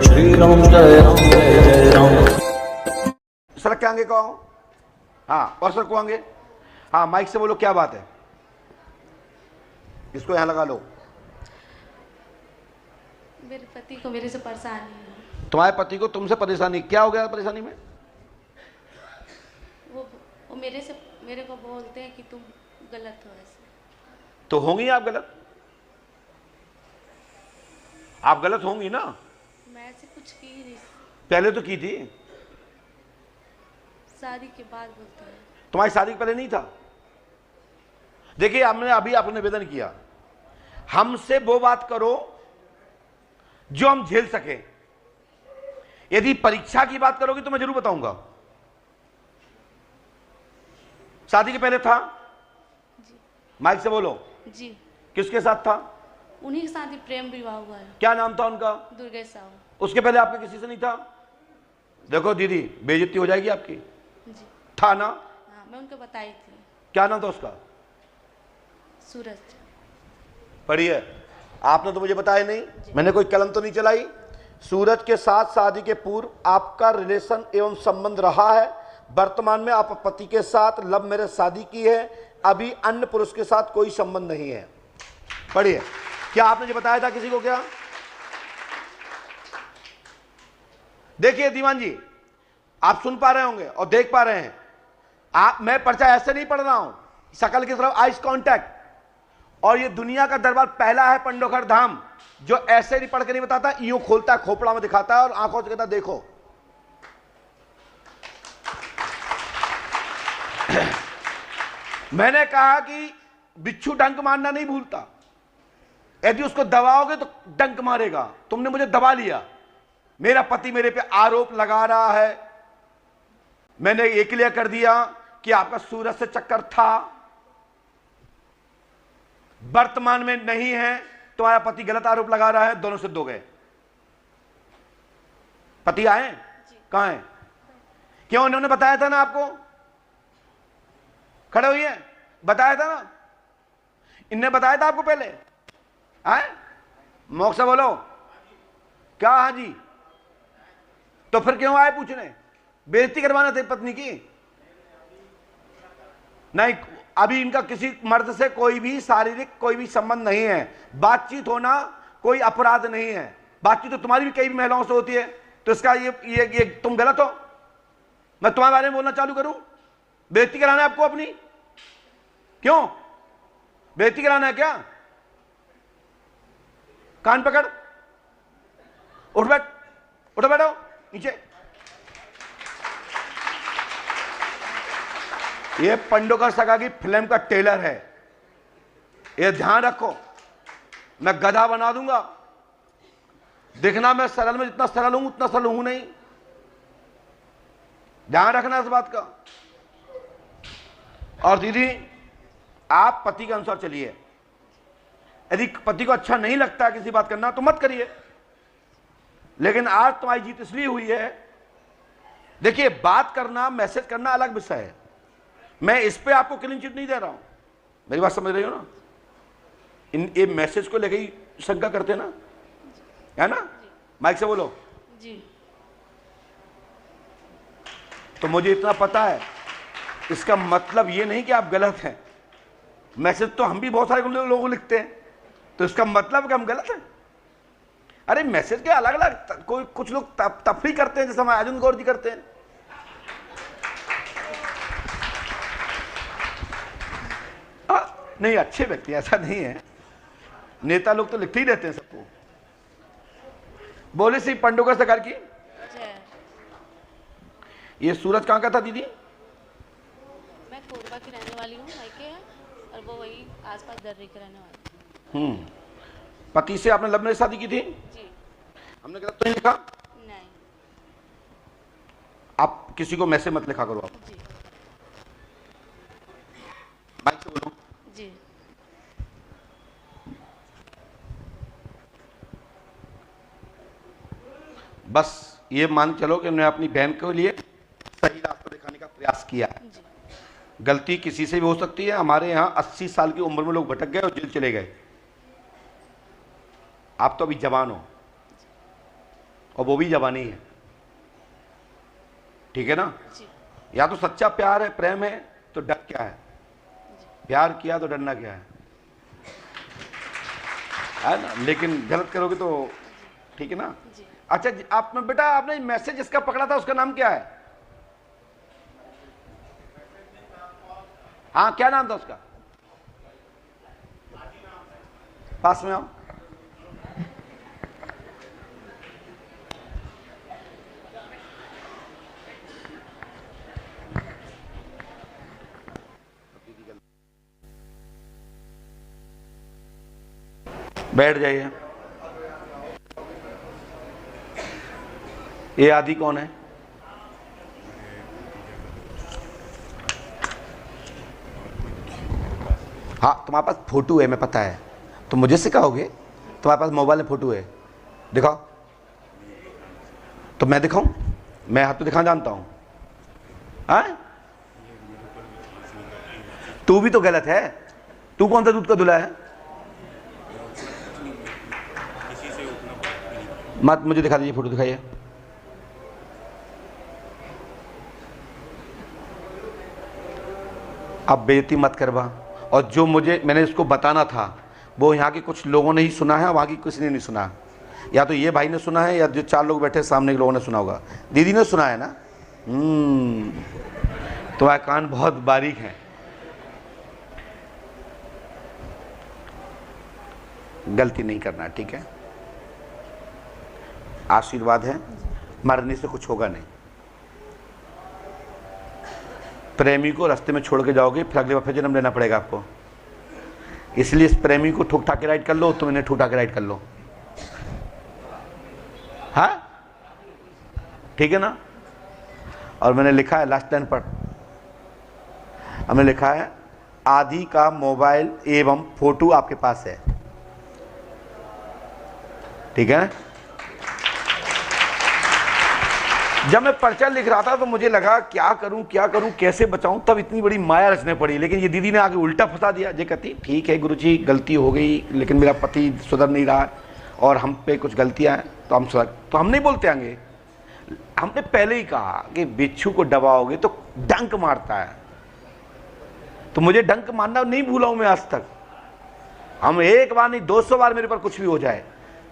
श्री राम जय राम जय जय राम। सड़क के आगे कहो, हाँ, और सड़क को आगे, हाँ, माइक से बोलो, क्या बात है। इसको यहाँ लगा लो। मेरे पति को मेरे से परेशानी है। तुम्हारे पति को तुमसे परेशानी, क्या हो गया परेशानी में? वो मेरे को बोलते हैं कि तुम गलत हो। ऐसे तो होंगी आप गलत, आप गलत होंगी ना। मैं ऐसे कुछ की ही नहीं, पहले तो की थी, शादी के बाद बोलते हैं। तुम्हारी शादी के पहले नहीं था। देखिए, हमने अभी आपको निवेदन किया, हमसे वो बात करो जो हम झेल सके। यदि परीक्षा की बात करोगी तो मैं जरूर बताऊंगा। शादी के पहले था? जी। माइक से बोलो। जी। किसके साथ था? उन्हीं के साथ ही प्रेम विवाह हुआ है। क्या नाम था उनका? दुर्गेश साहू। उसके पहले आपके किसी से नहीं था? देखो दीदी, बेइज्जती हो जाएगी आपकी। जी। था ना? हाँ, मैं उनको बताई थी। क्या नाम था उसका? सूरज। पढ़िए, आपने तो मुझे बताया नहीं, मैंने कोई कलम तो नहीं चलाई। सूरज के साथ शादी के पूर्व आपका रिलेशन एवं संबंध रहा है। वर्तमान में आप पति के साथ लव मैरिज शादी की है, अभी अन्य पुरुष के साथ कोई संबंध नहीं है। पढ़िए, क्या आपने जो बताया था किसी को? क्या देखिए दीवान जी, आप सुन पा रहे होंगे और देख पा रहे हैं। मैं पर्चा ऐसे नहीं पढ़ रहा हूं, शकल की तरफ आइस कांटेक्ट। और ये दुनिया का दरबार पहला है पंडोखर धाम जो ऐसे नहीं पढ़ के नहीं बताता, यूं खोलता है, खोपड़ा में दिखाता है और आंखों से कहता देखो। मैंने कहा कि बिच्छू डंक मारना नहीं भूलता, यदि उसको दबाओगे तो डंक मारेगा। तुमने मुझे दबा लिया, मेरा पति मेरे पे आरोप लगा रहा है। मैंने ये क्लियर कर दिया कि आपका सूरज से चक्कर था, वर्तमान में नहीं है। तुम्हारा पति गलत आरोप लगा रहा है, दोनों सिद्ध हो गए। पति आए? कहां है? क्यों? उन्होंने बताया था ना आपको, खड़े हुई है, बताया था ना, इनने बताया था आपको पहले। आए मोक्ष बोलो, क्या? हाँ जी। तो फिर क्यों आए पूछने? बेइज्जती करवाना थी पत्नी की? नहीं, अभी इनका किसी मर्द से कोई भी शारीरिक कोई भी संबंध नहीं है। बातचीत होना कोई अपराध नहीं है। बातचीत तो तुम्हारी भी कई महिलाओं से होती है, तो इसका ये तुम गलत हो? मैं तुम्हारे बारे में बोलना चालू करूं? बेइज्जती कराना है आपको अपनी? क्यों बेइज्जती कराना है क्या? कान पकड़, उठ बैठ, उठो बैठो नीचे। ये पंडोकर सगा की फिल्म का टेलर है, ये ध्यान रखो। मैं गधा बना दूंगा। दिखना मैं सरल में जितना सरल हूं उतना सरल हूं नहीं, ध्यान रखना इस बात का। और दीदी, आप पति के अनुसार चलिए। यदि पति को अच्छा नहीं लगता किसी बात करना तो मत करिए, लेकिन आज तुम्हारी जीत इसलिए हुई है। देखिए, बात करना, मैसेज करना अलग विषय है। मैं इस पे आपको क्लीन चिट नहीं दे रहा हूं, मेरी बात समझ रही हो ना? ये मैसेज को लेकर ही शंका करते ना, है ना? माइक से बोलो। जी। तो मुझे इतना पता है, इसका मतलब ये नहीं कि आप गलत हैं। मैसेज तो हम भी बहुत सारे लोगों को लिखते हैं, तो इसका मतलब कि हम गलत हैं? अरे मैसेज के अलग अलग कोई कुछ लोग तफरी करते हैं, जैसे हमारे अर्जुन गौर जी करते हैं। नहीं, अच्छे व्यक्ति, ऐसा नहीं है, नेता लोग तो लिखते ही रहते हैं सबको। बोले सी पंडोकर सरकार की। ये सूरज कहाँ का था दीदी? मैं कोरबा की रहने वाली हूँ, मायके है, और वो वही आसपास दर्रे के रहने वाले। पति से आपने लव मैरिज शादी की थी? जी। हमने गलत तो नहीं लिखा? नहीं। आप किसी को मैसेज मत लिखा करो। आप जी। माइक से बोलो। जी। बस ये मान चलो कि उन्होंने अपनी बहन के लिए सही रास्ता दिखाने का प्रयास किया है। जी। गलती किसी से भी हो सकती है। हमारे यहाँ 80 साल की उम्र में लोग भटक गए और जेल चले गए। आप तो अभी जवान हो और वो भी जवानी है, ठीक है ना। जी या तो सच्चा प्यार है, प्रेम है, तो डर क्या है, प्यार किया तो डरना क्या है ना। लेकिन गलत करोगे तो ठीक है ना। जी अच्छा आप बेटा, आपने मैसेज जिसका पकड़ा था उसका नाम क्या है? हाँ, क्या नाम था उसका? पास में आओ। बैठ जाइए। ये आदि कौन है? हाँ, तुम्हारे पास फोटो है, मैं पता है, तो मुझे सिखाओगे? तुम्हारे पास मोबाइल में फोटो है, दिखाओ। तो मैं दिखाऊं? मैं हाथ तो दिखाना जानता हूं। हाँ, तू भी तो गलत है। तू कौन सा दूध का धुला है? मत, मुझे दिखा दीजिए, फोटो दिखाइए। अब बेइज्जती मत करवा। और जो मैंने इसको बताना था वो यहाँ के कुछ लोगों ने ही सुना है, वहाँ की किसी ने नहीं सुना। या तो ये भाई ने सुना है, या जो 4 लोग बैठे सामने के लोगों ने सुना होगा। दीदी ने सुना है ना? तुम्हारे कान बहुत बारीक हैं। गलती नहीं करना, ठीक है? आशीर्वाद है, मरने से कुछ होगा नहीं। प्रेमी को रास्ते में छोड़ के जाओगे, फिर अगले बार फिर जन्म लेना पड़ेगा आपको। इसलिए इस प्रेमी को ठुक ठाके राइट कर लो, तुम इन्हें ठुक ठाके राइट कर लो। हाँ, ठीक है ना। और मैंने लिखा है लास्ट लाइन पर, हमने लिखा है आदि का मोबाइल एवं फोटो आपके पास है, ठीक है। जब मैं पर्चा लिख रहा था तो मुझे लगा क्या करूं कैसे बचाऊं, तब इतनी बड़ी माया रचने पड़ी। लेकिन ये दीदी ने आगे उल्टा फंसा दिया। ये कहती ठीक है गुरुजी, गलती हो गई, लेकिन मेरा पति सुधर नहीं रहा और हम पे कुछ गलतियां हैं, तो हम सुधर। तो हम नहीं बोलते आएंगे, हमने पहले ही कहा कि बिच्छू को दबाओगे तो डंक मारता है। तो मुझे डंक मारना नहीं भूला हूं मैं आज तक। हम एक बार नहीं 200 बार मेरे पर कुछ भी हो जाए,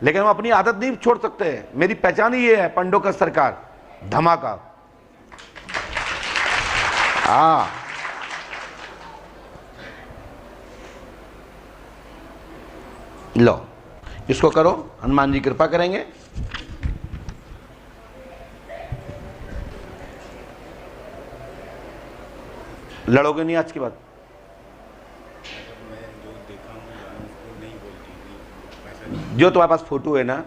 लेकिन हम अपनी आदत नहीं छोड़ सकते। मेरी पहचान ही ये है, पंडोकर सरकार, धमाका। हाँ, लो इसको करो, हनुमान जी कृपा करेंगे। लड़ोगे नहीं आज की बात? जो तुम्हारे पास फोटो है ना,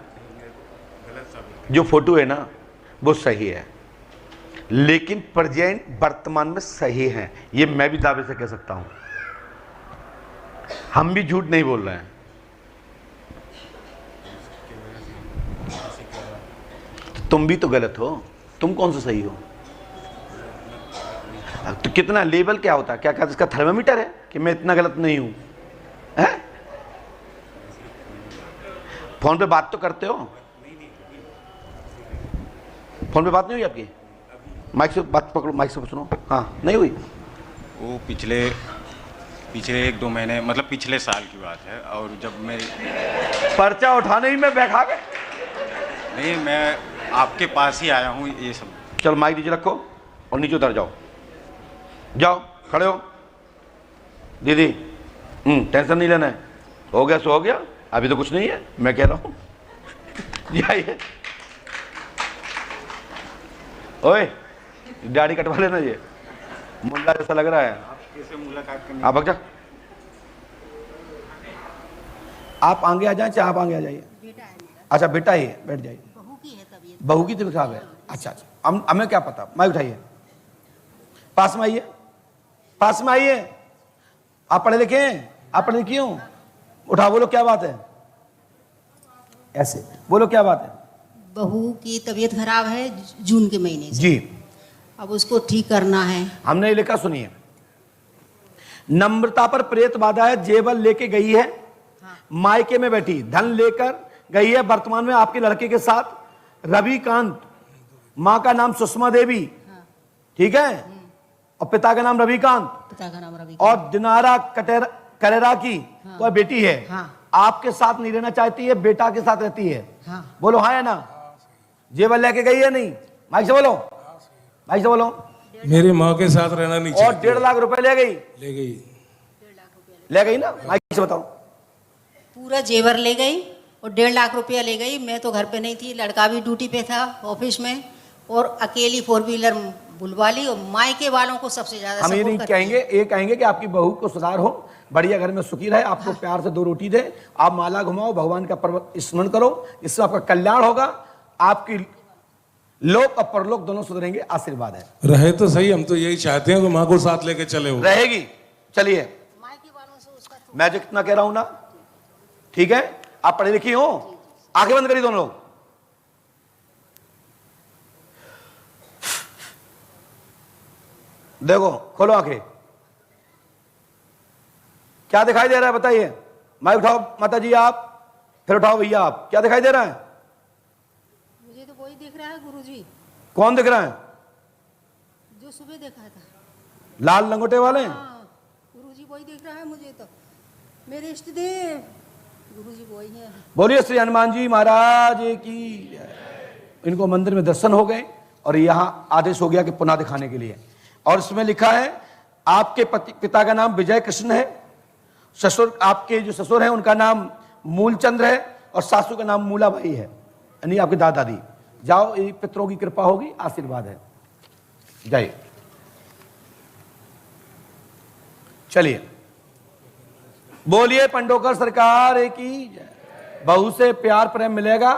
जो फोटो है ना वो सही है, लेकिन प्रेजेंट वर्तमान में सही है, ये मैं भी दावे से कह सकता हूं। हम भी झूठ नहीं बोल रहे हैं। तुम भी तो गलत हो, तुम कौन सा सही हो? तो कितना लेवल क्या होता है? क्या क्या इसका थर्मामीटर है कि मैं इतना गलत नहीं हूं? है? फोन पे बात तो करते हो? फोन पे बात नहीं हुई आपकी? माइक से बात पकड़ो, माइक से सुनो। हाँ, नहीं हुई? वो पिछले 1-2 महीने, मतलब पिछले साल की बात है। और जब मैं पर्चा उठाने ही में बैठा गए। नहीं, मैं आपके पास ही आया हूँ ये सब। चलो माइक नीचे रखो और नीचे उतर जाओ। जाओ, खड़े हो। दीदी टेंशन नहीं लेना है, हो गया सो हो गया, अभी तो कुछ नहीं है, मैं कह रहा हूँ। जाइए। ओए, दाढ़ी कटवा लेना, ये मुल्ला जैसा लग रहा है। कैसे मुलाकात करनी? आप जा, आप आगे आ जाए, चाहे आप आगे आ जाइए। अच्छा बेटा ही है, बैठ जाइए। बहू की तबीयत खराब है? अच्छा अच्छा, हमें क्या पता। माइक उठाइए, पास में आइए, पास में आइए। आप पढ़े लिखे हैं? आप पढ़े लिखे हो? उठा, बोलो क्या बात है? ऐसे बोलो क्या बात है? बहू की तबीयत खराब है जून के महीने से। जी, अब उसको ठीक करना है। हमने लिखा, सुनिए। नम्रता पर प्रेत बाधा है, जेवर लेके गई है, मायके में बैठी, धन लेकर गई है, वर्तमान में आपके लड़के के साथ रविकांत, माँ का नाम सुषमा देवी, ठीक है, और पिता का नाम रविकांत, पिता का नाम रवि। और दिनारा करेरा की वह बेटी है। हाँ। आपके साथ नहीं रहना चाहती है, बेटा के साथ रहती है। हाँ। बोलो हाँ या ना? जेवर लेके गई है नहीं? माइक से बोलो, माइक से बोलो। मेरी माँ के साथ रहना नहीं और चाहती। 1.5 लाख रुपए ले गई? ले गई। ले गई ना? माइक से बताओ। पूरा जेवर ले गई और 1.5 लाख रुपया ले गई। मैं तो घर पे नहीं थी, लड़का भी ड्यूटी पे था ऑफिस में, और अकेली 4 व्हीलर बुलवा ली। और मायके वालों को सबसे ज्यादा हम ये सपोर्ट नहीं करती कहेंगे, ये कहेंगे कि आपकी बहू को सुधार हो, बढ़िया घर में सुखी रहे, आपको प्यार से 2 रोटी दे, आप माला घुमाओ, भगवान का पर्वत स्मरण करो, इससे आपका कल्याण होगा, आपकी लोक और परलोक दोनों सुधरेंगे। आशीर्वाद है। रहे तो सही, हम तो यही चाहते हैं कि माँ को साथ लेके चले वो। रहेगी। चलिए, मायके वालों से उसका मैं जितना कह रहा हूं ना, ठीक है, आप पढ़े लिखी हो, आंखें बंद करिए दोनों लोग। देखो, खोलो आंखें। क्या दिखाई दे रहा है बताइए? माइक उठाओ माता जी आप, फिर उठाओ भैया आप। क्या दिखाई दे रहा है? मुझे तो वही दिख रहा है गुरुजी, कौन दिख रहा है? जो सुबह देखा था। लाल लंगोटे वाले? हाँ गुरुजी वही दिख रहा है मुझे तो, मेरे इष्ट देव गुरुजी वही है। बोलिए श्री हनुमान जी महाराज की। इनको मंदिर में दर्शन हो गए और यहां आदेश हो गया कि पुनः दिखाने के लिए। और इसमें लिखा है आपके पिता का नाम विजय कृष्ण है, ससुर आपके जो ससुर हैं उनका नाम मूलचंद्र है, और सासू का नाम मूलाबाई है, यानी आपके दादा दादी। जाओ, ये पितरों की कृपा होगी, आशीर्वाद है। जय। चलिए, बोलिए पंडोकर सरकार की जय। बहू से प्यार प्रेम मिलेगा,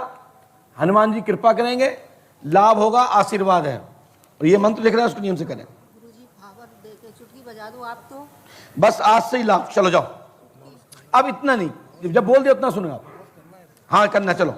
हनुमान जी कृपा करेंगे, लाभ होगा, आशीर्वाद है। और ये मंत्र लिख रहे हैं, उसको नियम से करें। गुरुजी फावर दे के चुटकी बजा दो आप तो। बस आज से ही लाभ। चलो जाओ, अब इतना नहीं, जब बोल दिया उतना सुनो आप। हाँ करना, चलो।